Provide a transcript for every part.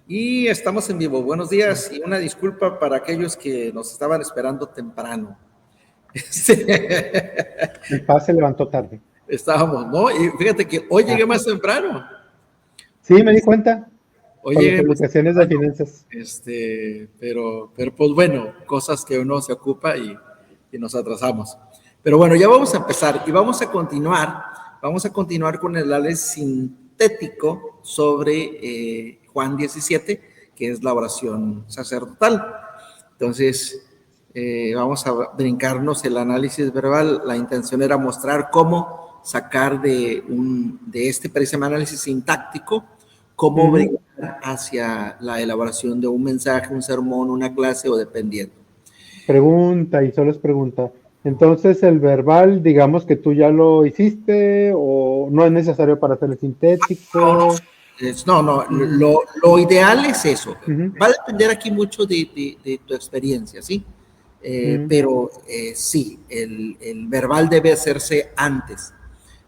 Y estamos en vivo. Buenos días y una disculpa para aquellos que nos estaban esperando temprano. El PAS se levantó tarde. Estábamos, ¿no? Y fíjate que hoy llegué más temprano. Sí, me di cuenta. Hoy Por las llegué más publicaciones de temprano. finanzas. Pero pues bueno, cosas que uno se ocupa y nos atrasamos. Pero bueno, ya vamos a empezar y vamos a continuar con el análisis sintético sobre Juan 17, que es la oración sacerdotal. Entonces, vamos a brincarnos el análisis verbal. La intención era mostrar cómo sacar de este precisamente análisis sintáctico, cómo brincar hacia la elaboración de un mensaje, un sermón, una clase o dependiendo. Pregunta, y solo es pregunta. Entonces, el verbal, digamos que tú ya lo hiciste o no es necesario para hacer el sintético. No, lo ideal es eso. Va a depender aquí mucho de tu experiencia, ¿sí? Pero sí, el verbal debe hacerse antes.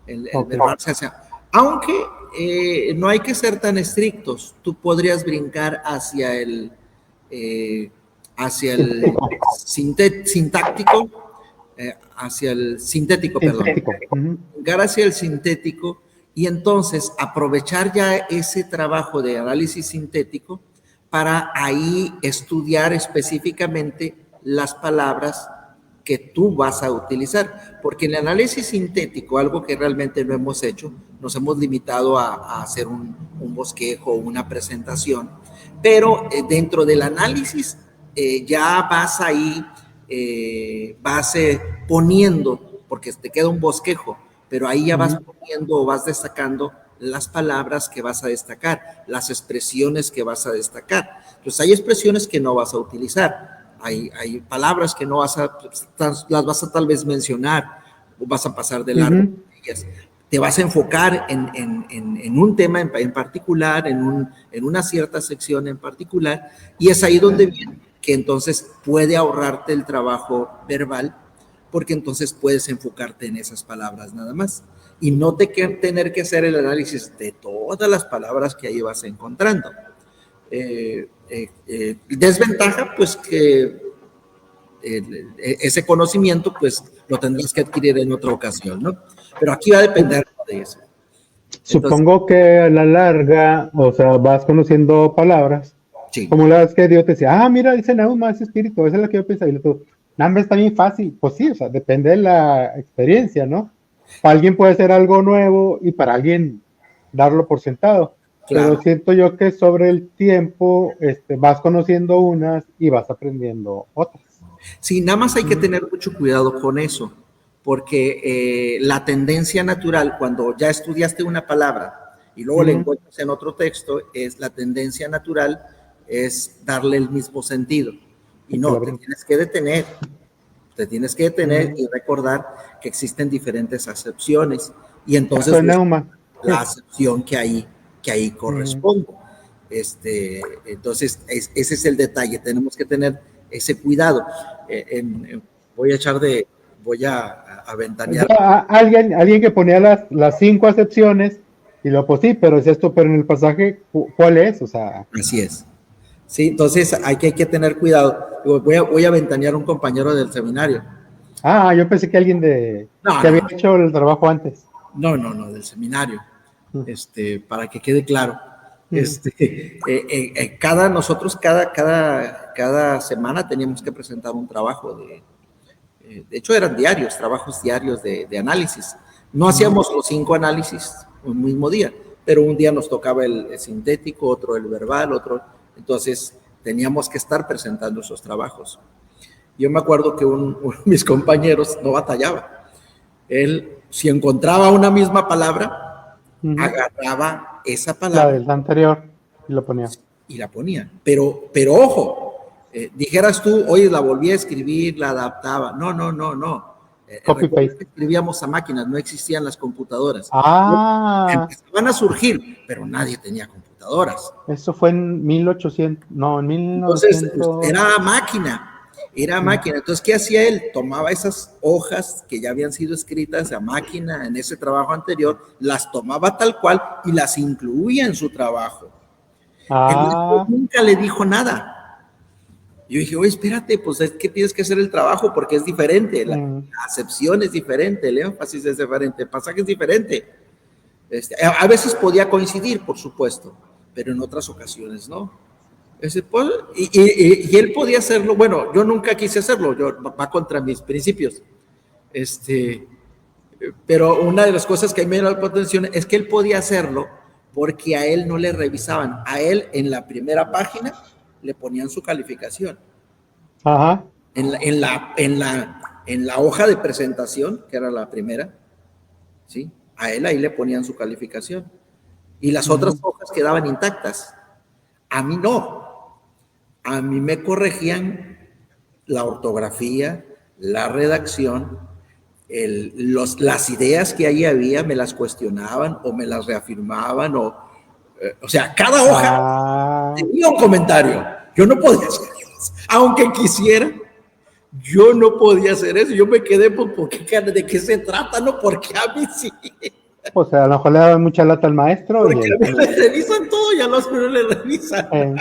El verbal se hace. Aunque no hay que ser tan estrictos. Tú podrías brincar hacia el sintáctico, hacia el sintético, perdón. Brincar hacia el sintético y entonces aprovechar ya ese trabajo de análisis sintético para ahí estudiar específicamente las palabras que tú vas a utilizar, porque en el análisis sintético, algo que realmente no hemos hecho, nos hemos limitado a hacer un bosquejo, una presentación, pero dentro del análisis ya vas ahí, vas poniendo, porque te queda un bosquejo, pero ahí ya vas poniendo o vas destacando las palabras que vas a destacar, las expresiones que vas a destacar. Entonces hay expresiones que no vas a utilizar, hay palabras que no vas a, las vas a tal vez mencionar, o vas a pasar de largo. Te vas a enfocar en un tema en particular, en una cierta sección en particular, y es ahí donde viene que entonces puede ahorrarte el trabajo verbal, porque entonces puedes enfocarte en esas palabras nada más y no tener que hacer el análisis de todas las palabras que ahí vas encontrando. Desventaja, pues que ese conocimiento pues lo tendrás que adquirir en otra ocasión, ¿no? Pero aquí va a depender de eso. Supongo que a la larga, o sea, vas conociendo palabras, sí, como las que Dios te decía, mira, dice Nauma, ese espíritu, esa es la que yo pensaba, y tú, nombre está bien fácil. Pues sí, o sea, depende de la experiencia, ¿no? Para alguien puede ser algo nuevo y para alguien darlo por sentado. Claro. Pero siento yo que sobre el tiempo vas conociendo unas y vas aprendiendo otras. Sí, nada más hay que tener mucho cuidado con eso, porque la tendencia natural, cuando ya estudiaste una palabra y luego la encuentras en otro texto, es la tendencia natural es darle el mismo sentido. Y no, te tienes que detener. Te tienes que detener y recordar que existen diferentes acepciones. Y entonces la acepción que ahí corresponde. Entonces, ese es el detalle. Tenemos que tener ese cuidado. Voy a aventanear. Alguien que ponía las 5 acepciones y lo pues sí, pero es esto, pero en el pasaje, ¿cuál es? O sea. Así es. Sí, entonces hay que tener cuidado. Voy a ventanear a un compañero del seminario. Yo pensé que alguien que había hecho el trabajo antes. No, del seminario. Para que quede claro. Nosotros cada semana teníamos que presentar un trabajo de hecho eran trabajos diarios de análisis. No hacíamos los 5 análisis un mismo día, pero un día nos tocaba el sintético, otro el verbal, otro. Entonces teníamos que estar presentando esos trabajos. Yo me acuerdo que mis compañeros no batallaba. Él, si encontraba una misma palabra, agarraba esa palabra. La del anterior y lo ponía. Y la ponía. Pero ojo, dijeras tú, oye, la volví a escribir, la adaptaba. No. Copy-paste. Escribíamos a máquinas, no existían las computadoras. Empezaban a surgir, pero nadie tenía computadoras. Eso fue en 1800, no, en 1900. Entonces, era máquina. Entonces, ¿qué hacía él? Tomaba esas hojas que ya habían sido escritas a máquina en ese trabajo anterior, las tomaba tal cual y las incluía en su trabajo. Nunca le dijo nada. Yo dije, oye, espérate, pues es que tienes que hacer el trabajo porque es diferente, la acepción es diferente, el énfasis es diferente, el pasaje es diferente. A veces podía coincidir, por supuesto, pero en otras ocasiones no. Y él podía hacerlo, bueno, yo nunca quise hacerlo, va contra mis principios. Pero una de las cosas que a mí me llamó la atención es que él podía hacerlo porque a él no le revisaban. A él en la primera página le ponían su calificación. Ajá. En la hoja de presentación, que era la primera, ¿sí? A él ahí le ponían su calificación. Y las otras hojas quedaban intactas. A mí no. A mí me corregían la ortografía, la redacción, las ideas que ahí había, me las cuestionaban o me las reafirmaban. O sea, cada hoja tenía un comentario. Yo no podía hacer eso. Aunque quisiera, yo no podía hacer eso. Yo me quedé, pues, ¿de qué se trata? No, porque a mí sí. O sea, a lo mejor le daban mucha lata al maestro. Porque a mí le revisan todo y a los que no le revisan.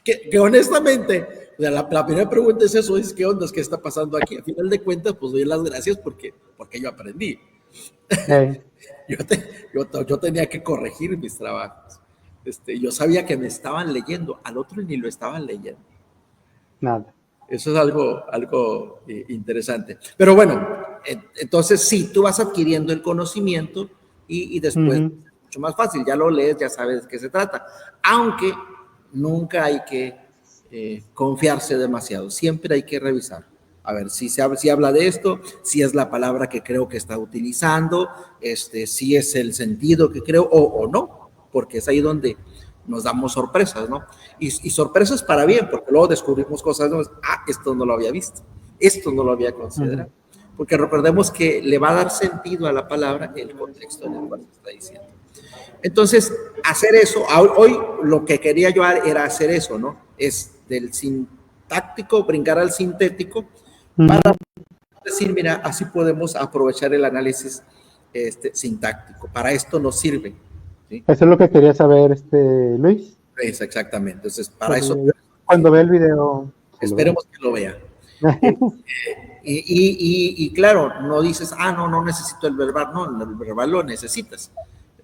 Que honestamente, o sea, la primera pregunta es eso, es ¿qué onda? ¿Qué está pasando aquí? A final de cuentas, pues doy las gracias porque yo aprendí. Yo tenía que corregir mis trabajos. Yo sabía que me estaban leyendo, al otro ni lo estaban leyendo. Nada. Eso es algo interesante. Pero bueno, entonces sí, tú vas adquiriendo el conocimiento y después es mucho más fácil, ya lo lees, ya sabes de qué se trata. Aunque nunca hay que confiarse demasiado, siempre hay que revisar. A ver, si habla de esto, si es la palabra que creo que está utilizando, si es el sentido que creo o no, porque es ahí donde nos damos sorpresas, ¿no? Y sorpresas para bien, porque luego descubrimos cosas nuevas. Esto no lo había visto, esto no lo había considerado. Porque recordemos que le va a dar sentido a la palabra el contexto en el cual se está diciendo. Entonces, hacer eso, hoy lo que quería yo era hacer eso, ¿no? Es del sintáctico brincar al sintético para decir, mira, así podemos aprovechar el análisis sintáctico. Para esto nos sirve. ¿Sí? Eso es lo que quería saber, Luis. Es exactamente. Entonces, para eso. Cuando vea el video. Esperemos que lo vea. Y claro, no dices, no necesito el verbal. No, el verbal lo necesitas.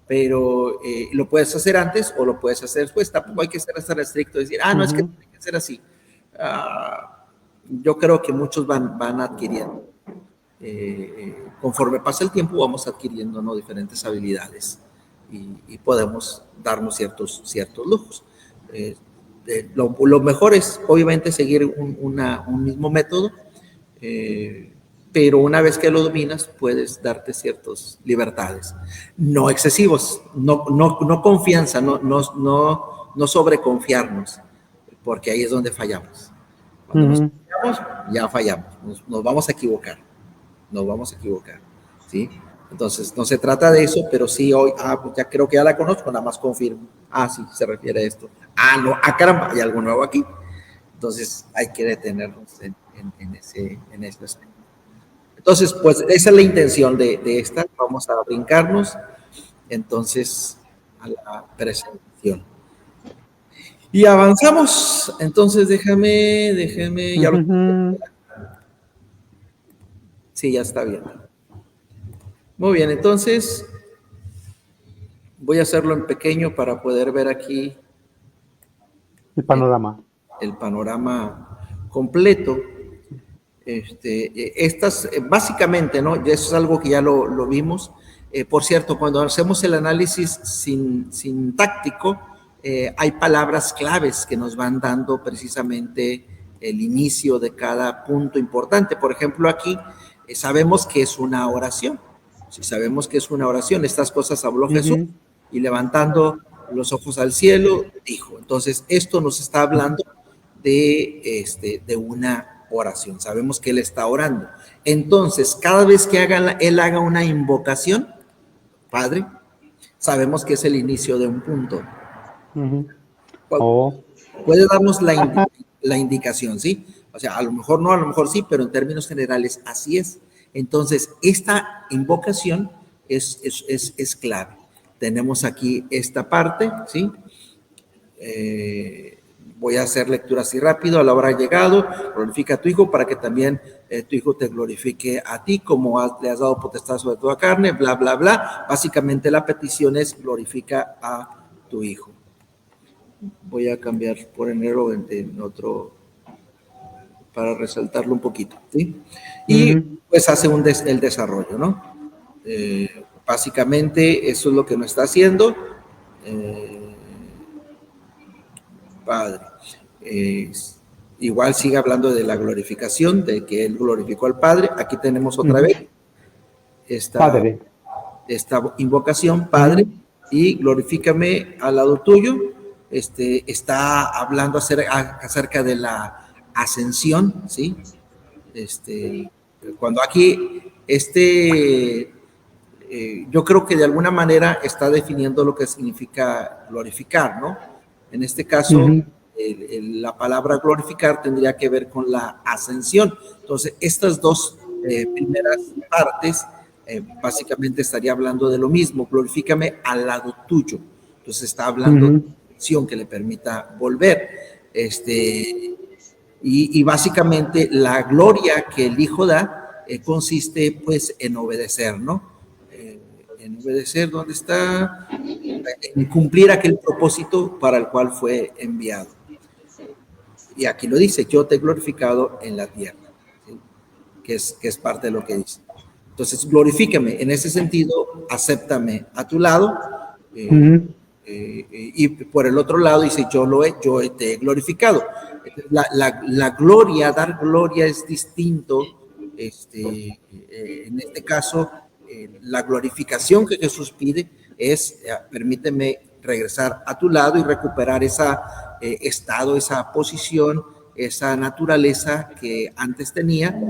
Pero lo puedes hacer antes o lo puedes hacer después. Tampoco hay que ser hasta estricto y decir, no, es que tiene que ser así. Yo creo que muchos van adquiriendo. Conforme pasa el tiempo, vamos adquiriendo, ¿no?, diferentes habilidades y podemos darnos ciertos lujos. Lo mejor es, obviamente, seguir un mismo método, pero una vez que lo dominas, puedes darte ciertas libertades. No excesivos, no confianza, no sobreconfiarnos, porque ahí es donde fallamos. Cuando nos fallamos, ya fallamos, nos vamos a equivocar, ¿sí? Entonces, no se trata de eso, pero sí hoy, pues ya creo que ya la conozco, nada más confirmo. Sí, se refiere a esto. No, caramba, hay algo nuevo aquí. Entonces, hay que detenernos en ese aspecto. Entonces, pues, esa es la intención de esta. Vamos a brincarnos, entonces, a la presentación. Y avanzamos. Entonces, déjame. Ya Sí, ya está bien. Muy bien, entonces voy a hacerlo en pequeño para poder ver aquí el panorama. El panorama completo. Básicamente, ¿no? Eso es algo que ya lo vimos. Por cierto, cuando hacemos el análisis sintáctico, hay palabras claves que nos van dando precisamente el inicio de cada punto importante. Por ejemplo, aquí sabemos que es una oración. Si sabemos que es una oración, estas cosas habló Jesús y levantando los ojos al cielo, dijo. Entonces, esto nos está hablando de una oración. Sabemos que él está orando. Entonces, cada vez que él haga una invocación, Padre, sabemos que es el inicio de un punto. Puede darnos la indicación, ¿sí? O sea, a lo mejor no, a lo mejor sí, pero en términos generales así es. Entonces, esta invocación es clave. Tenemos aquí esta parte, ¿sí? Voy a hacer lectura así rápido. A la hora llegado, glorifica a tu Hijo para que también tu Hijo te glorifique a ti, como le has dado potestad sobre toda carne, bla, bla, bla. Básicamente la petición es glorifica a tu Hijo. Voy a cambiar por enero en otro, para resaltarlo un poquito, ¿sí? Y pues hace el desarrollo, ¿no? Básicamente eso es lo que nos está haciendo. Padre. Igual sigue hablando de la glorificación, de que él glorificó al Padre. Aquí tenemos otra vez esta invocación, Padre, y glorifícame al lado tuyo. Está hablando acerca de la ascensión, ¿sí? Cuando aquí yo creo que de alguna manera está definiendo lo que significa glorificar, ¿no? En este caso, la palabra glorificar tendría que ver con la ascensión. Entonces, estas dos primeras partes básicamente estaría hablando de lo mismo. Glorifícame al lado tuyo. Entonces, está hablando de una acción que le permita volver. Y básicamente la gloria que el Hijo da consiste pues en obedecer, ¿no? En obedecer, ¿dónde está? En cumplir aquel propósito para el cual fue enviado. Y aquí lo dice, yo te he glorificado en la tierra, ¿sí? que es parte de lo que dice. Entonces, glorifícame. En ese sentido, acéptame a tu lado. Y por el otro lado dice, yo te he glorificado. La gloria, dar gloria es distinto. En este caso, la glorificación que Jesús pide es, permíteme regresar a tu lado y recuperar ese estado, esa posición, esa naturaleza que antes tenía,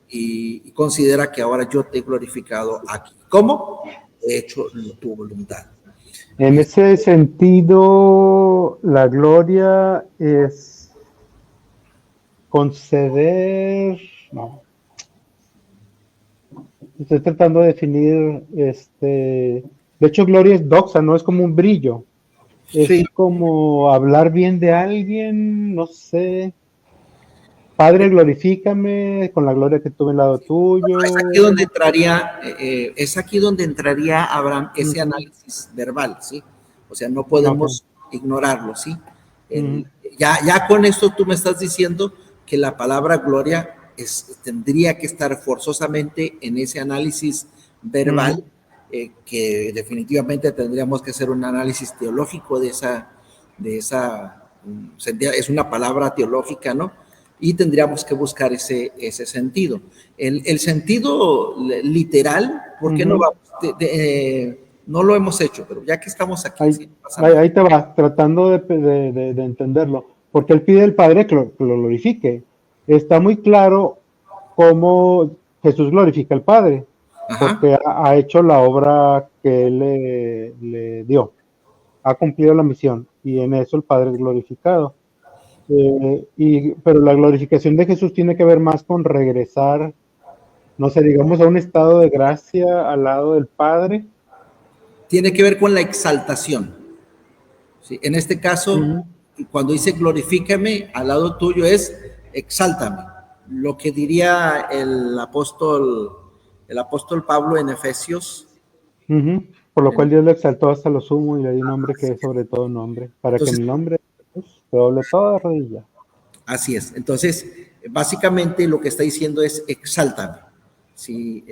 y considera que ahora yo te he glorificado aquí. ¿Cómo? He hecho tu voluntad. En ese sentido, la gloria es conceder, no. Estoy tratando de definir, de hecho, gloria es doxa, no es como un brillo. Es sí. Como hablar bien de alguien, no sé. Padre, glorifícame con la gloria que tuve al lado tuyo. Es aquí donde entraría, Abraham, ese análisis verbal, ¿sí? O sea, no podemos ignorarlo, ¿sí? Ya con esto tú me estás diciendo que la palabra gloria tendría que estar forzosamente en ese análisis verbal, que definitivamente tendríamos que hacer un análisis teológico de esa, es una palabra teológica, ¿no? Y tendríamos que buscar ese sentido. El sentido literal, ¿por qué no vamos? No lo hemos hecho, pero ya que estamos aquí. Ahí te va, tratando de entenderlo, porque él pide al Padre que lo glorifique. Está muy claro cómo Jesús glorifica al Padre, porque ha hecho la obra que él le dio, ha cumplido la misión, y en eso el Padre es glorificado. Pero la glorificación de Jesús tiene que ver más con regresar, no sé, digamos, a un estado de gracia al lado del Padre. Tiene que ver con la exaltación. ¿Sí? En este caso, cuando dice glorifícame, al lado tuyo es exáltame. Lo que diría el apóstol Pablo en Efesios. Por lo cual Dios le exaltó hasta lo sumo y le dio un nombre que es sobre todo nombre, para entonces, que en el nombre de Jesús se doble toda rodilla. Así es. Entonces, básicamente lo que está diciendo es exáltame. ¿Sí?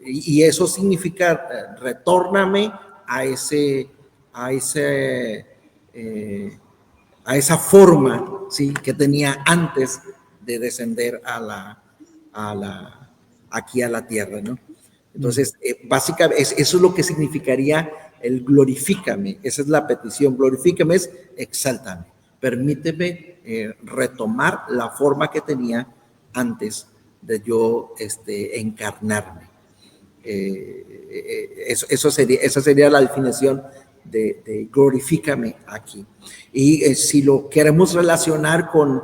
Y eso significa retórname a esa forma, ¿sí? que tenía antes de descender aquí a la tierra, ¿no? Entonces, básicamente, eso es lo que significaría el glorifícame. Esa es la petición. Glorifícame es exáltame. Permíteme retomar la forma que tenía antes de yo encarnarme. Esa sería la definición de glorifícame aquí. Y si lo queremos relacionar con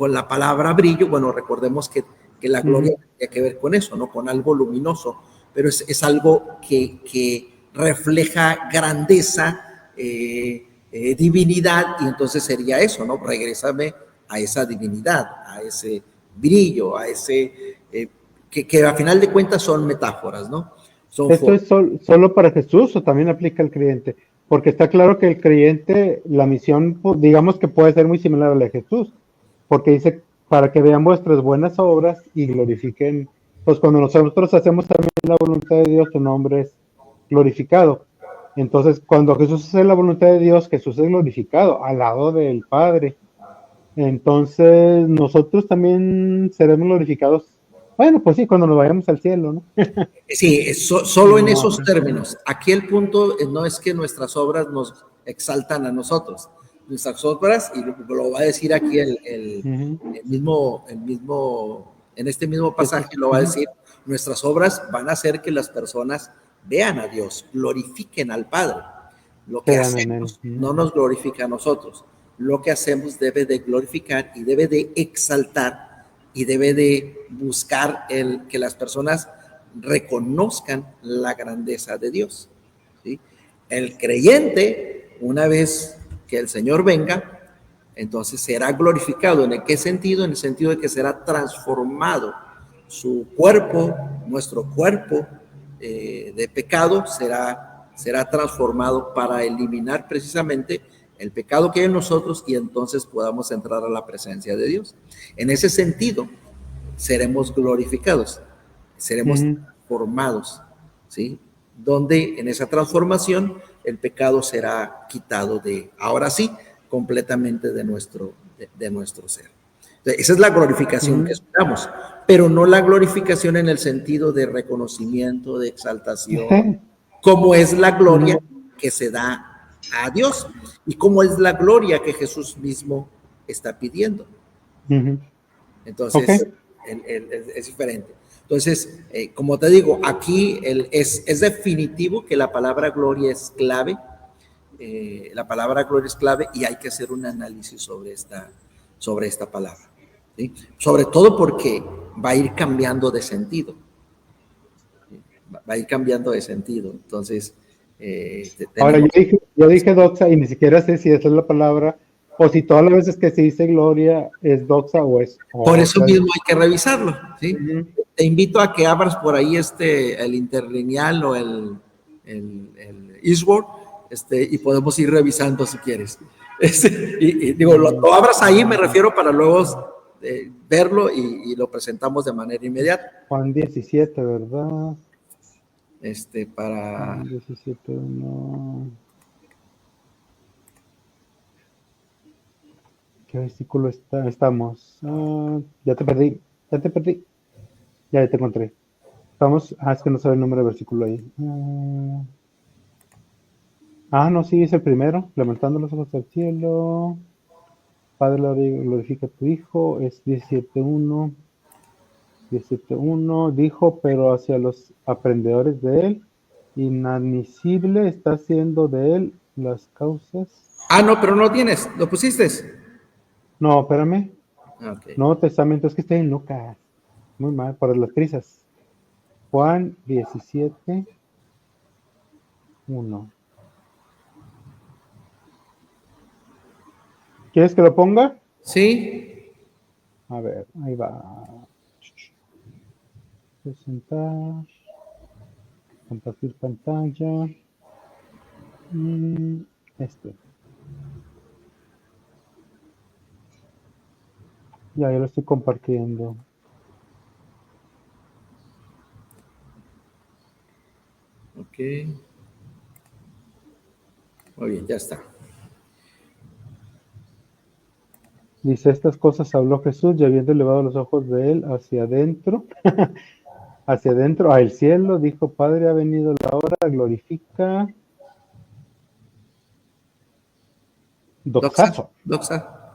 la palabra brillo, bueno, recordemos que la gloria tiene que ver con eso, ¿no? Con algo luminoso, pero es algo que refleja grandeza, divinidad, y entonces sería eso, ¿no? Regrésame a esa divinidad, a ese brillo, a ese, que a final de cuentas son metáforas, ¿no? ¿Esto es solo para Jesús o también aplica al creyente? Porque está claro que el creyente, la misión, pues, digamos que puede ser muy similar a la de Jesús, porque dice, para que vean vuestras buenas obras y glorifiquen, pues cuando nosotros hacemos también la voluntad de Dios, su nombre es glorificado. Entonces, cuando Jesús hace la voluntad de Dios, Jesús es glorificado al lado del Padre. Entonces, nosotros también seremos glorificados. Bueno, pues sí, cuando nos vayamos al cielo, ¿no? Sí, solo en esos términos. Aquí el punto no es que nuestras obras nos exaltan a nosotros. Nuestras obras, y lo va a decir aquí el mismo, en este mismo pasaje lo va a decir, nuestras obras van a hacer que las personas vean a Dios, glorifiquen al Padre. Lo que hacemos no nos glorifica a nosotros. Lo que hacemos debe de glorificar y debe de exaltar y debe de buscar que las personas reconozcan la grandeza de Dios, ¿sí? El creyente, una vez que el Señor venga, entonces será glorificado. ¿En qué sentido? En el sentido de que será transformado. Su cuerpo, nuestro cuerpo de pecado será transformado para eliminar precisamente el pecado que hay en nosotros y entonces podamos entrar a la presencia de Dios. En ese sentido, seremos glorificados, seremos transformados, ¿sí? Donde en esa transformación el pecado será quitado ahora sí, completamente de nuestro ser. Entonces, esa es la glorificación que esperamos, pero no la glorificación en el sentido de reconocimiento, de exaltación, como es la gloria que se da a Dios y cómo es la gloria que Jesús mismo está pidiendo. Entonces, es diferente. Entonces, como te digo, aquí es definitivo que la palabra gloria es clave. La palabra gloria es clave y hay que hacer un análisis sobre esta palabra, ¿sí? Sobre todo porque va a ir cambiando de sentido. Va a ir cambiando de sentido. Entonces, ahora yo dije doxa y ni siquiera sé si esa es la palabra o si todas las veces que se dice gloria es doxa o es. Por eso mismo hay que revisarlo, ¿sí? Te invito a que abras por ahí el interlineal o el Eastword, y podemos ir revisando si quieres. Y digo, lo abras ahí, me refiero para luego verlo y lo presentamos de manera inmediata. Juan 17, ¿verdad? Para... Juan 17, no. ¿Qué versículo estamos? Ya te perdí. Ya te encontré. Estamos, es que no sabe el número de versículo ahí. No, sí, es el primero. Levantando los ojos al cielo. Padre, glorifica a tu Hijo. Es 17.1. 17.1. Dijo, pero hacia los aprendedores de él, inadmisible está haciendo de él las causas. No, pero no lo tienes. ¿Lo pusiste? No, espérame. Okay. Nuevo Testamento, es que estoy en Lucas. Muy mal, por las prisas. Juan 17, 1. ¿Quieres que lo ponga? Sí. A ver, ahí va. Presentar. Compartir pantalla. Ya lo estoy compartiendo. Ok. Muy bien, ya está. Dice, estas cosas habló Jesús y habiendo elevado los ojos de él hacia adentro, al cielo, dijo, Padre, ha venido la hora, glorifica. Doxazo.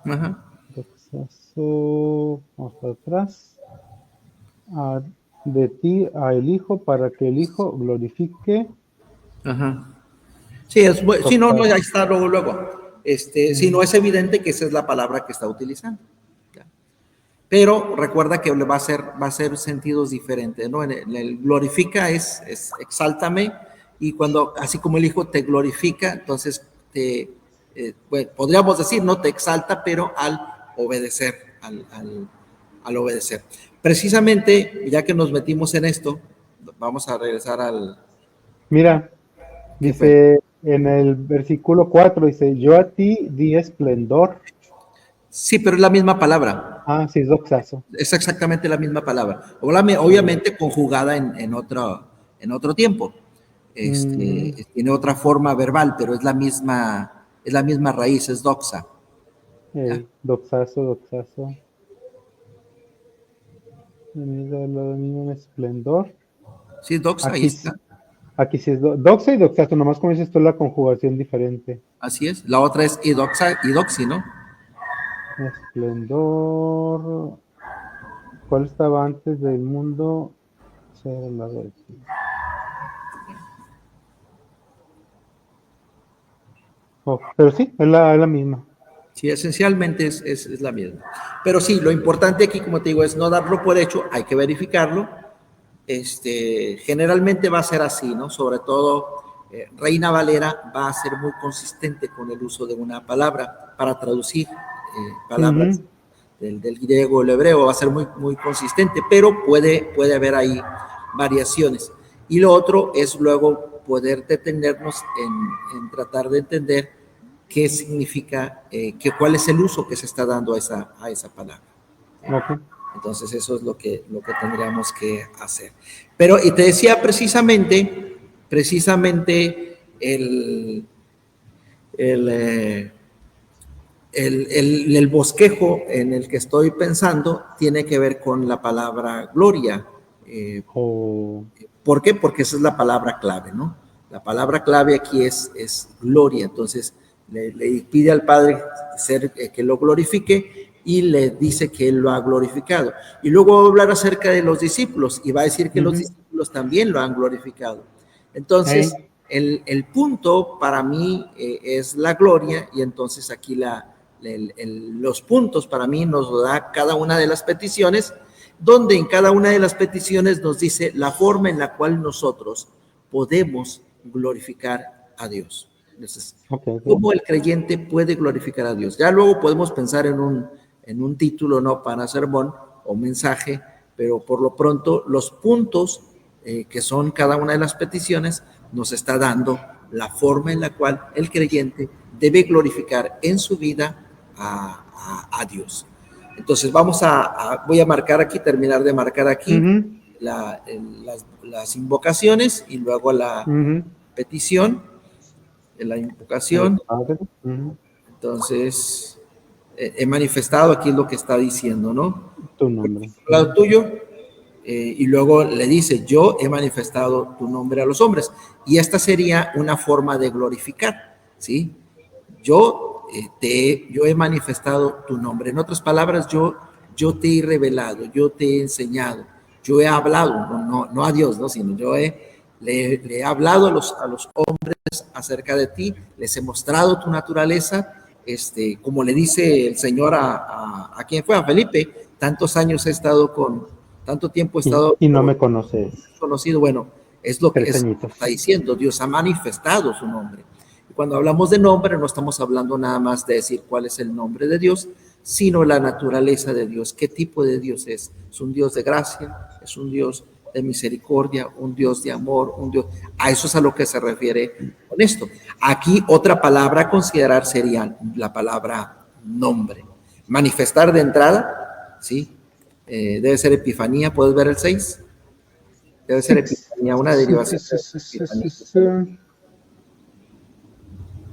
Ajá. Doxazo. Vamos para atrás. De ti a el Hijo, para que el Hijo glorifique. Ajá. Sí, no, ya está luego. Si no es evidente que esa es la palabra que está utilizando. ¿Ya? Pero recuerda que va a ser sentidos diferentes, ¿no? En el glorifica es exáltame, y cuando, así como el Hijo te glorifica, entonces te bueno, podríamos decir, no te exalta, pero al obedecer, al obedecer. Precisamente, ya que nos metimos en esto, vamos a regresar al... Mira, dice en el versículo 4, dice, yo a ti di esplendor. Sí, pero es la misma palabra. Ah, sí, es doxazo. Es exactamente la misma palabra. Obviamente conjugada en otro tiempo. Tiene otra forma verbal, pero es la misma raíz, es doxa. Doxazo. Lo mismo esplendor. Sí, doxa, ahí está. Aquí sí es doxa y doxazo, nomás como dices tú, la conjugación diferente. Así es. La otra es idoxi, ¿no? Esplendor. ¿Cuál estaba antes del mundo? Pero sí, es la misma. Sí, esencialmente es la misma. Pero sí, lo importante aquí, como te digo, es no darlo por hecho, hay que verificarlo. Generalmente va a ser así, ¿no? Sobre todo, Reina Valera va a ser muy consistente con el uso de una palabra para traducir palabras del griego o el hebreo, va a ser muy, muy consistente, pero puede haber ahí variaciones. Y lo otro es luego poder detenernos en tratar de entender qué significa, cuál es el uso que se está dando a esa palabra. Okay. Entonces eso es lo que tendríamos que hacer. Pero, y te decía precisamente el bosquejo en el que estoy pensando tiene que ver con la palabra gloria. ¿Por qué? Porque esa es la palabra clave, ¿no? La palabra clave aquí es gloria. Entonces le pide al Padre que lo glorifique y le dice que él lo ha glorificado. Y luego va a hablar acerca de los discípulos y va a decir que los discípulos también lo han glorificado. Entonces, el punto para mí es la gloria, y entonces aquí los puntos para mí nos da cada una de las peticiones, donde en cada una de las peticiones nos dice la forma en la cual nosotros podemos glorificar a Dios. Entonces, ¿cómo el creyente puede glorificar a Dios? Ya luego podemos pensar en un título, ¿no?, para sermón o mensaje, pero por lo pronto los puntos que son cada una de las peticiones nos está dando la forma en la cual el creyente debe glorificar en su vida a Dios. Entonces voy a marcar aquí, terminar de marcar aquí las invocaciones y luego la petición de la invocación. Entonces, he manifestado, aquí es lo que está diciendo, ¿no? Tu nombre. Lado tuyo, y luego le dice, yo he manifestado tu nombre a los hombres. Y esta sería una forma de glorificar, ¿sí? Yo he manifestado tu nombre. En otras palabras, yo te he revelado, yo te he enseñado, yo he hablado, no a Dios, ¿no?, sino yo le he hablado a los hombres acerca de ti, les he mostrado tu naturaleza, como le dice el Señor a quien fue, a Felipe, tantos años he estado tanto tiempo he estado... Y no me conoces. Conocido, bueno, es lo que está diciendo, Dios ha manifestado su nombre. Y cuando hablamos de nombre, no estamos hablando nada más de decir cuál es el nombre de Dios, sino la naturaleza de Dios, qué tipo de Dios es. Es un Dios de gracia, es un Dios de misericordia, un Dios de amor, un Dios... A eso es a lo que se refiere con esto. Aquí otra palabra a considerar sería la palabra nombre. Manifestar de entrada, ¿sí? Debe ser Epifanía, ¿puedes ver el 6? Debe ser Epifanía, una derivación de Epifanía.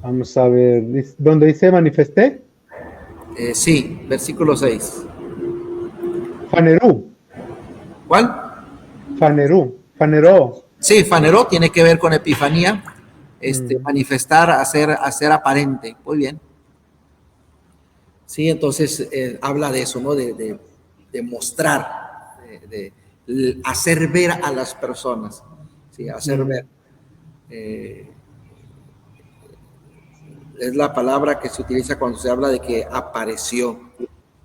Vamos a ver, ¿dónde dice manifesté? Sí, versículo 6. Fanerú. ¿Cuál? Faneró. Sí, faneró tiene que ver con Epifanía, manifestar, hacer aparente. Muy bien. Sí, entonces habla de eso, ¿no? De mostrar, de hacer ver a las personas, ¿sí? Hacer ver. Es la palabra que se utiliza cuando se habla de que apareció,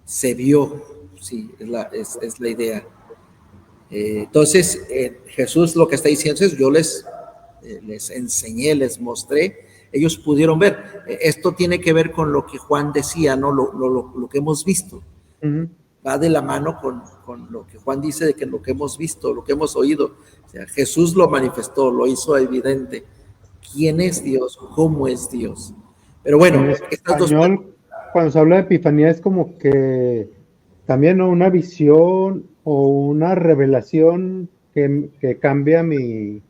se vio, sí, es la idea. Entonces, Jesús lo que está diciendo es, yo les enseñé, les mostré ellos pudieron ver. Esto tiene que ver con lo que Juan decía, ¿no? Lo que hemos visto. Va de la mano con lo que Juan dice de que lo que hemos visto, lo que hemos oído. O sea, Jesús lo manifestó, lo hizo evidente. ¿Quién es Dios? ¿Cómo es Dios? Pero bueno, estas dos... Cuando se habla de epifanía es como que también, ¿no?, una visión o una revelación que cambia mi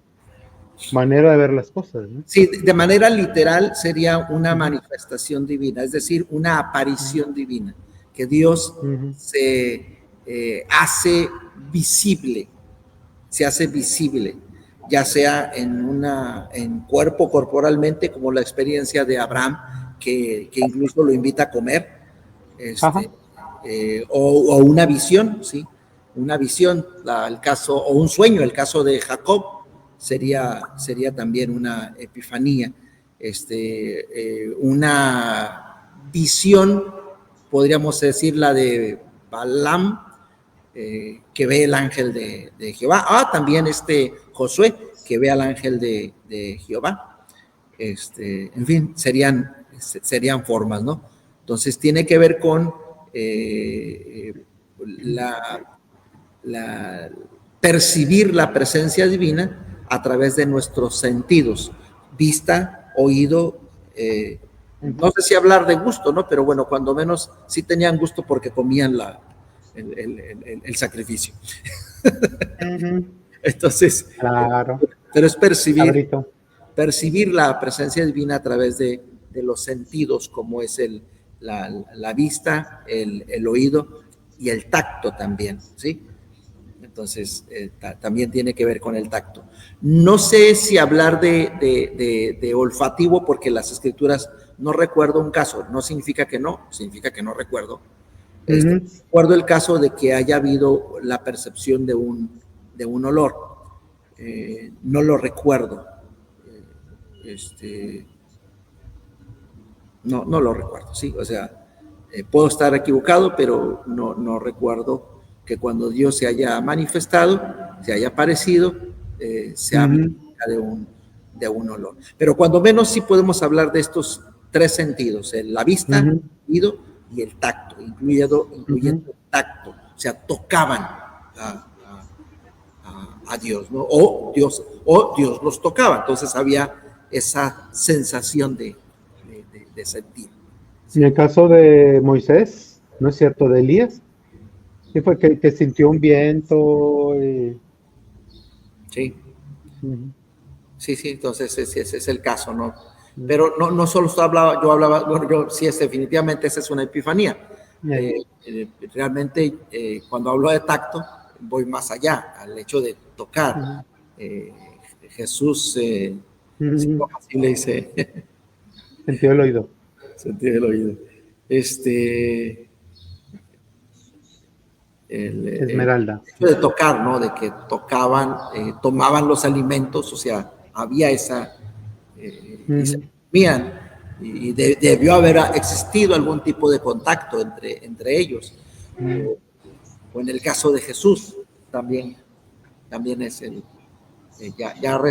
manera de ver las cosas, ¿no? Sí, de manera literal sería una manifestación divina, es decir, una aparición divina, que Dios se hace visible, ya sea en cuerpo, corporalmente, como la experiencia de Abraham, que incluso lo invita a comer, o una visión, ¿sí? Una visión, el caso, o un sueño, el caso de Jacob, sería también una epifanía, una visión, podríamos decir la de Balaam, que ve el ángel de Jehová, también Josué, que ve al ángel de Jehová, en fin, serían formas, ¿no? Entonces tiene que ver con percibir la presencia divina a través de nuestros sentidos, vista, oído, no sé si hablar de gusto, ¿no? Pero bueno, cuando menos sí tenían gusto porque comían el sacrificio. Entonces, claro. Pero es percibir la presencia divina a través de los sentidos, como es la vista, el oído y el tacto también, ¿sí? Entonces, también tiene que ver con el tacto. No sé si hablar de olfativo, porque las escrituras, no recuerdo un caso, no significa que no, significa que no recuerdo. Recuerdo el caso de que haya habido la percepción de un olor. No lo recuerdo. No lo recuerdo, sí, o sea, puedo estar equivocado, pero no recuerdo que cuando Dios se haya manifestado, se haya aparecido, se habla de un olor. Pero cuando menos sí podemos hablar de estos tres sentidos, la vista, el oído y el tacto, incluyendo el tacto, o sea, tocaban a Dios, ¿no? O Dios los tocaba, entonces había esa sensación de sentir. En el caso de Moisés, ¿no es cierto? De Elías, ¿sí fue que sintió un viento? Sí. Sí, entonces ese es el caso, ¿no? Pero no solo yo hablaba, bueno, sí, definitivamente esa es una epifanía. Realmente, cuando hablo de tacto, voy más allá, al hecho de tocar. Jesús, así le dice. Sentido del oído. Sentido del oído. Esmeralda. El hecho de tocar, ¿no? De que tocaban, tomaban los alimentos, o sea, había esa, y se comían, y debió haber existido algún tipo de contacto entre ellos. O en el caso de Jesús, también es ya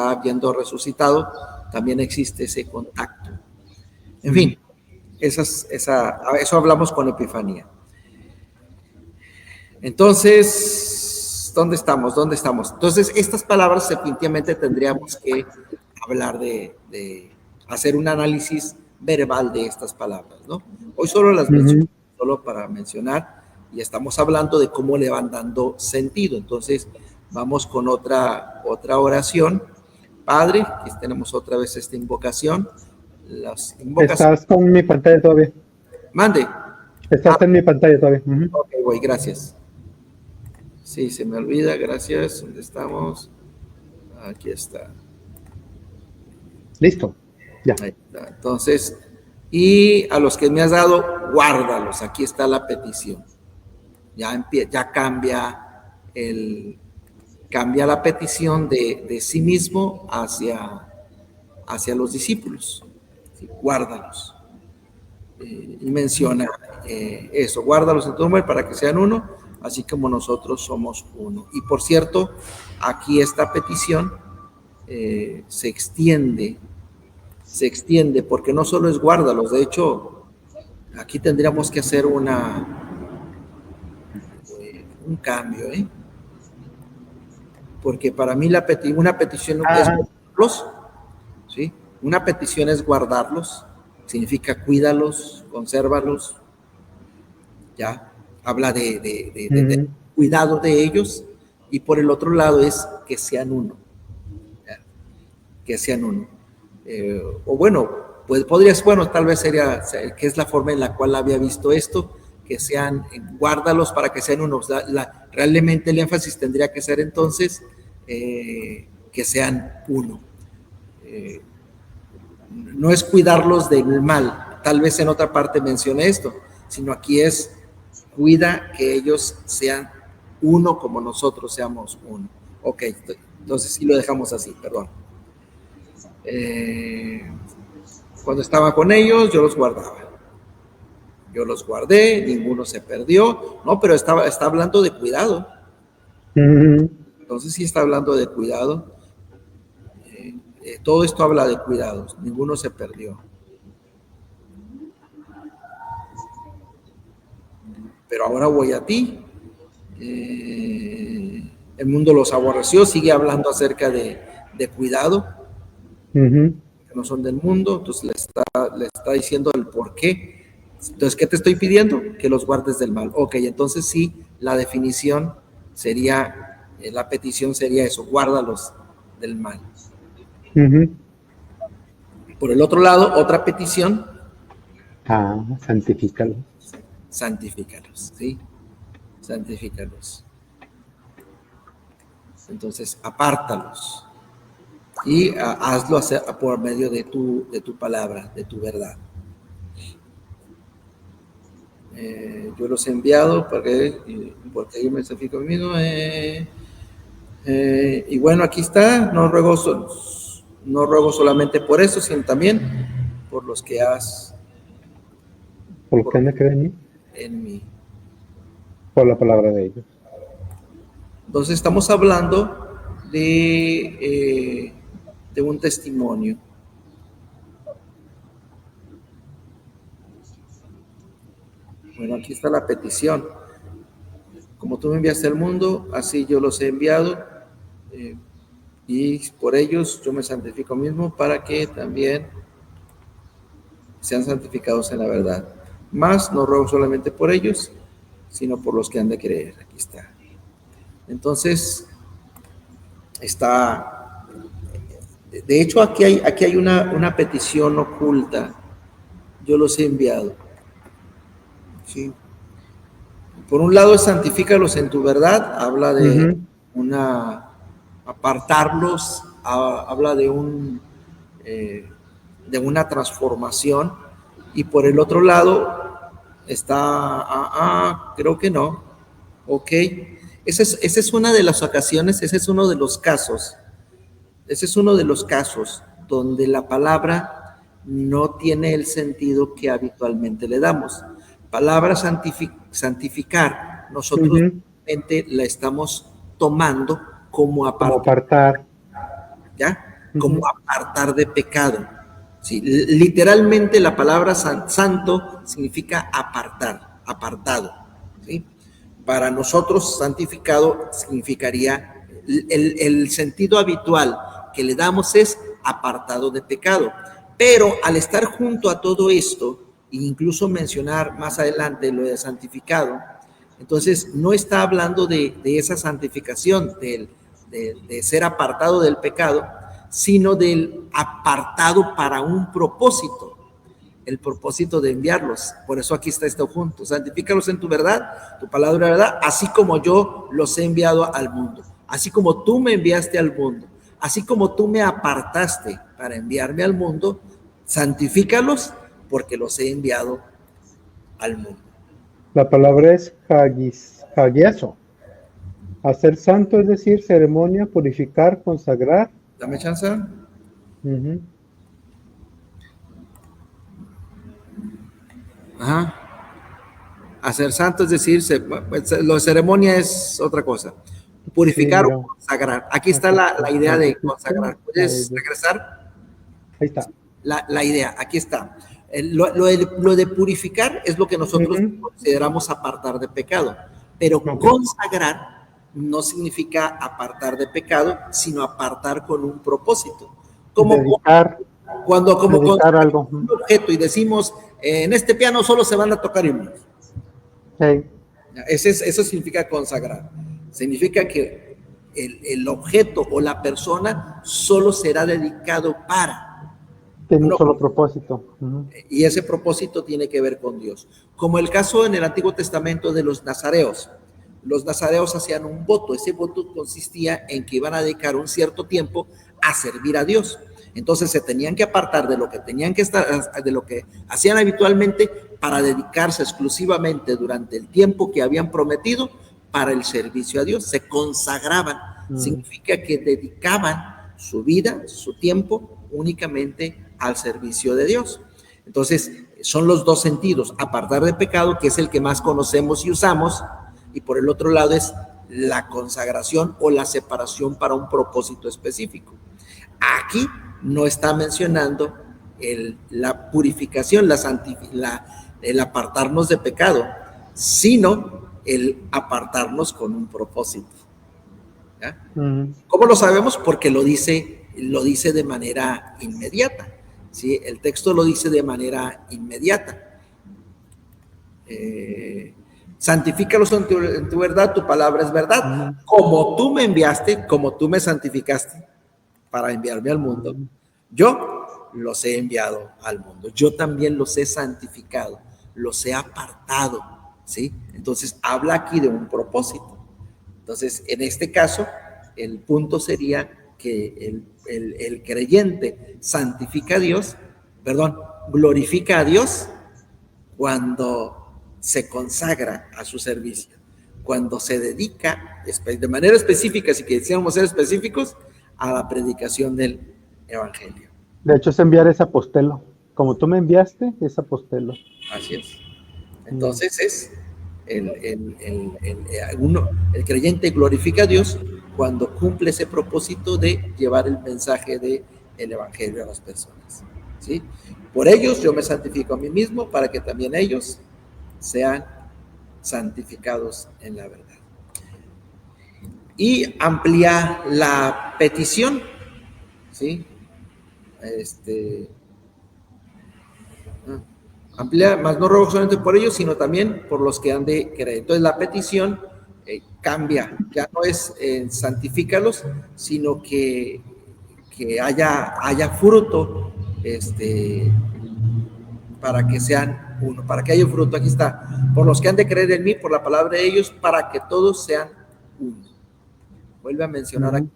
habiendo resucitado, también existe ese contacto. En fin, eso hablamos con epifanía. Entonces, ¿dónde estamos? Entonces, estas palabras definitivamente tendríamos que hablar de hacer un análisis verbal de estas palabras, ¿no? Hoy solo las menciono, solo para mencionar, y estamos hablando de cómo le van dando sentido. Entonces, vamos con otra oración. Padre, aquí tenemos otra vez esta invocación. Estás con mi pantalla todavía. Mande. Estás en mi pantalla todavía. Ok, voy, gracias. Sí, se me olvida, gracias. ¿Dónde estamos? Aquí está. Listo, ya. Ahí está. Entonces, y a los que me has dado, guárdalos. Aquí está la petición. Ya cambia la petición de sí mismo hacia los discípulos. Sí, guárdalos. Y menciona eso, guárdalos en tu nombre para que sean uno, así como nosotros somos uno. Y por cierto, aquí esta petición se extiende se extiende, porque no solo es guárdalos, de hecho, aquí tendríamos que hacer un cambio, porque para mí una petición es guardarlos, ¿sí? Una petición es guardarlos, significa cuídalos, consérvalos, ya, habla de cuidado de ellos, y por el otro lado es que sean uno, ¿ya? Que sean uno. O bueno, pues tal vez sería, que es la forma en la cual había visto esto, que sean, guárdalos para que sean uno. Realmente el énfasis tendría que ser entonces que sean uno. No es cuidarlos del mal, tal vez en otra parte mencioné esto, sino aquí es cuida que ellos sean uno como nosotros seamos uno. Ok, entonces sí lo dejamos así, perdón. Cuando estaba con ellos, yo los guardaba. Yo los guardé, ninguno se perdió. No, pero está hablando de cuidado. Entonces sí está hablando de cuidado. Todo esto habla de cuidados. Ninguno se perdió. Pero ahora voy a ti. El mundo los aborreció. Sigue hablando acerca de cuidado. Que no son del mundo. Entonces le está diciendo el por qué. Entonces, ¿qué te estoy pidiendo? Que los guardes del mal. Ok, entonces sí, la definición sería, la petición sería eso, guárdalos del mal. Por el otro lado, otra petición. Santifícalos. Santifícalos, ¿sí? Santifícalos. Entonces, apártalos. Y hazlo por medio de tu palabra, de tu verdad. Yo los he enviado porque yo me santifico a mí mismo. Y bueno, aquí está. No ruego solamente por eso, sino también por los que has... ¿Por los que han de creer en mí? En mí. Por la palabra de ellos. Entonces estamos hablando de un testimonio. Bueno, aquí está la petición. Como tú me enviaste al mundo, así yo los he enviado, y por ellos yo me santifico mismo para que también sean santificados en la verdad. Más no ruego solamente por ellos, sino por los que han de creer. Aquí está. Entonces, está... De hecho, aquí hay una petición oculta. Yo los he enviado. ¿Sí? Por un lado, santifícalos en tu verdad, habla de apartarlos, habla de una transformación, y por el otro lado está, creo que no, ok, esa es una de las ocasiones, ese es uno de los casos donde la palabra no tiene el sentido que habitualmente le damos. Palabra santificar, nosotros la estamos tomando como apartar. ¿Ya? Como apartar de pecado. Sí, literalmente la palabra santo significa apartado. ¿Sí? Para nosotros santificado significaría, el sentido habitual que le damos es apartado de pecado. Pero al estar junto a todo esto, e incluso mencionar más adelante lo de santificado, entonces no está hablando de esa santificación, de ser apartado del pecado, sino del apartado para un propósito, el propósito de enviarlos. Por eso aquí está esto junto. Santifícalos en tu verdad, tu palabra de verdad, así como yo los he enviado al mundo, así como tú me enviaste al mundo, así como tú me apartaste para enviarme al mundo, santifícalos porque los he enviado al mundo. La palabra es hagiazo. Hacer santo es decir, ceremonia, purificar, consagrar. Dame chance. Ajá. Hacer santo es decir, lo de ceremonia es otra cosa. Purificar o consagrar. Aquí está la idea de consagrar. ¿Puedes regresar? Ahí está. la idea, aquí está. Lo de purificar es lo que nosotros consideramos apartar de pecado, pero consagrar no significa apartar de pecado, sino apartar con un propósito. Como dedicar, cuando dedicar algo. Un objeto y decimos, en este piano solo se van a tocar himnos. Sí. Eso significa consagrar. Significa que el objeto o la persona solo será dedicado para. Tiene un solo propósito. Y ese propósito tiene que ver con Dios. Como el caso en el Antiguo Testamento de los nazareos. Los nazareos hacían un voto. Ese voto consistía en que iban a dedicar un cierto tiempo a servir a Dios. Entonces se tenían que apartar de lo que tenían que estar, de lo que hacían habitualmente, para dedicarse exclusivamente durante el tiempo que habían prometido para el servicio a Dios. Se consagraban. Significa que dedicaban su vida, su tiempo, únicamente al servicio de Dios. Entonces, son los dos sentidos: apartar de pecado, que es el que más conocemos y usamos, y por el otro lado es la consagración o la separación para un propósito específico. Aquí no está mencionando la purificación, el apartarnos de pecado, sino el apartarnos con un propósito. ¿Ya? ¿Cómo lo sabemos? Porque lo dice de manera inmediata. ¿Sí? El texto lo dice de manera inmediata. Santifícalos en tu verdad, tu palabra es verdad. Como tú me enviaste, como tú me santificaste para enviarme al mundo, yo los he enviado al mundo. Yo también los he santificado, los he apartado. ¿Sí? Entonces habla aquí de un propósito. Entonces, en este caso, el punto sería que el creyente santifica a Dios, glorifica a Dios cuando se consagra a su servicio, cuando se dedica de manera específica, si quisiéramos ser específicos, a la predicación del evangelio. De hecho, es enviar ese apostelo. Como tú me enviaste, es apostelo. Así es. Entonces es el creyente glorifica a Dios cuando cumple ese propósito de llevar el mensaje del evangelio a las personas. ¿Sí? Por ellos yo me santifico a mí mismo, para que también ellos sean santificados en la verdad. Y amplía la petición, ¿sí? Amplía, más no ruego solamente por ellos, sino también por los que han de creer. Entonces la petición cambia, ya no es santifícalos, sino que haya fruto, para que sean uno, para que haya fruto. Aquí está: por los que han de creer en mí, por la palabra de ellos, para que todos sean uno. Vuelve a mencionar aquí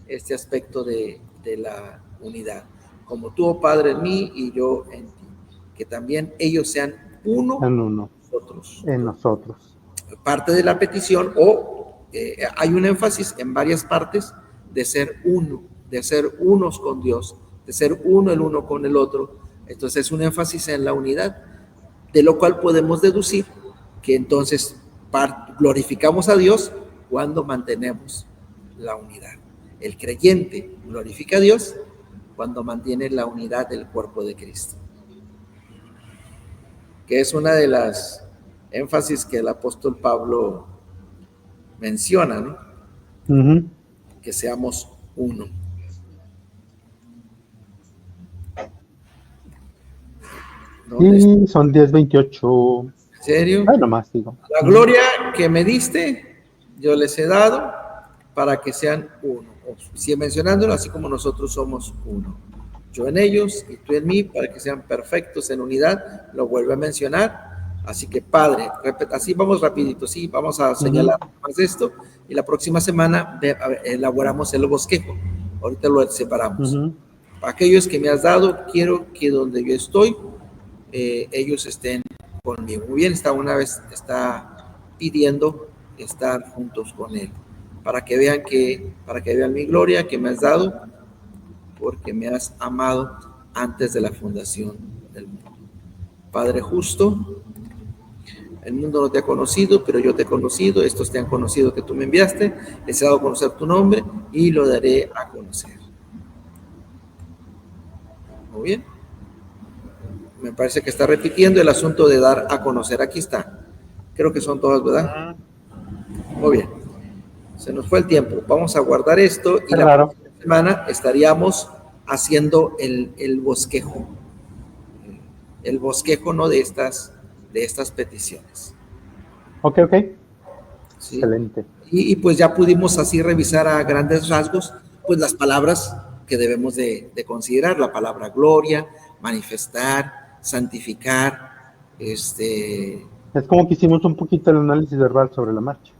este aspecto de la unidad. Como tú, oh Padre, en mí y yo en ti, que también ellos sean uno en nosotros. Parte de la petición, hay un énfasis en varias partes de ser uno, de ser unos con Dios, de ser uno el uno con el otro. Entonces es un énfasis en la unidad, de lo cual podemos deducir que entonces glorificamos a Dios cuando mantenemos la unidad. El creyente glorifica a Dios cuando mantiene la unidad del cuerpo de Cristo, que es una de las énfasis que el apóstol Pablo menciona, ¿no? Que seamos uno. Y son 10:28. ¿En serio? Bueno, más digo. La gloria que me diste, yo les he dado para que sean uno. Sigue mencionándolo, así como nosotros somos uno. Yo en ellos y tú en mí, para que sean perfectos en unidad. Lo vuelve a mencionar. Así que, Padre, así vamos rapidito, sí, vamos a señalar más esto, y la próxima semana elaboramos el bosquejo. Ahorita lo separamos. Para aquellos que me has dado, quiero que donde yo estoy, ellos estén conmigo. Muy bien, está pidiendo estar juntos con él, para que vean mi gloria que me has dado, porque me has amado antes de la fundación del mundo. Padre justo, el mundo no te ha conocido, pero yo te he conocido. Estos te han conocido que tú me enviaste. Les he dado a conocer tu nombre y lo daré a conocer. Muy bien. Me parece que está repitiendo el asunto de dar a conocer. Aquí está. Creo que son todas, ¿verdad? Muy bien. Se nos fue el tiempo. Vamos a guardar esto y la próxima semana estaríamos haciendo el bosquejo. El bosquejo, ¿no? de estas peticiones. Ok. ¿Sí? Excelente. Y pues ya pudimos así revisar a grandes rasgos, pues las palabras que debemos de considerar, la palabra gloria, manifestar, santificar, Es como que hicimos un poquito el análisis verbal sobre la marcha.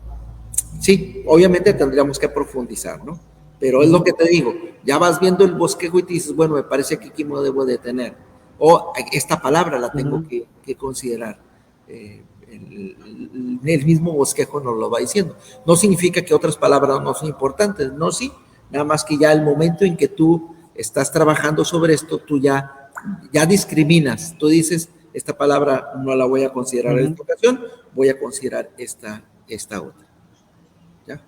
Sí, obviamente tendríamos que profundizar, ¿no? Pero es lo que te digo, ya vas viendo el bosquejo y te dices, bueno, me parece que aquí me debo de tener, o esta palabra la tengo que considerar. El mismo bosquejo nos lo va diciendo. No significa que otras palabras no son importantes, no, sí, nada más que ya el momento en que tú estás trabajando sobre esto, tú ya discriminas, tú dices, esta palabra no la voy a considerar en esta ocasión, voy a considerar esta otra. ¿Ya?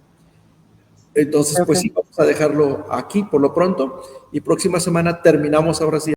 Entonces, pues sí, vamos a dejarlo aquí por lo pronto y próxima semana terminamos ahora sí